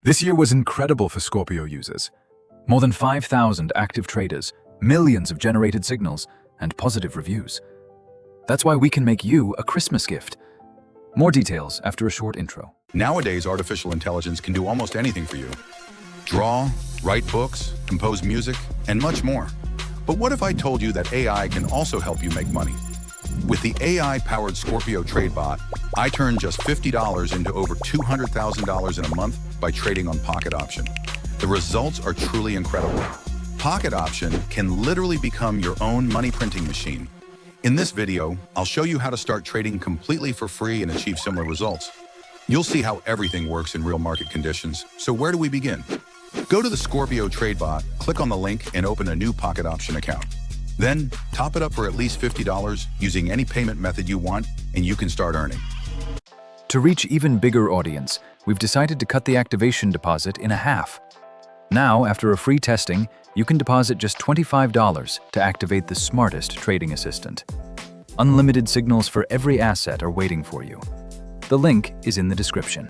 This year was incredible for Scorpio users. More than 5,000 active traders, millions of generated signals, and positive reviews. That's why we can make you a Christmas gift. More details after a short intro. Nowadays, artificial intelligence can do almost anything for you. Draw, write books, compose music, and much more. But what if I told you that AI can also help you make money? With the AI-powered Scorpio trade bot, I turned just $50 into over $200,000 in a month by trading on Pocket Option. The results are truly incredible. Pocket Option can literally become your own money printing machine. In this video, I'll show you how to start trading completely for free and achieve similar results. You'll see how everything works in real market conditions. So where do we begin? Go to the Scorpio trade bot, click on the link, and open a new Pocket Option account. Then, top it up for at least $50 using any payment method you want, and you can start earning. To reach even bigger audience, we've decided to cut the activation deposit in half. Now, after a free testing, you can deposit just $25 to activate the smartest trading assistant. Unlimited signals for every asset are waiting for you. The link is in the description.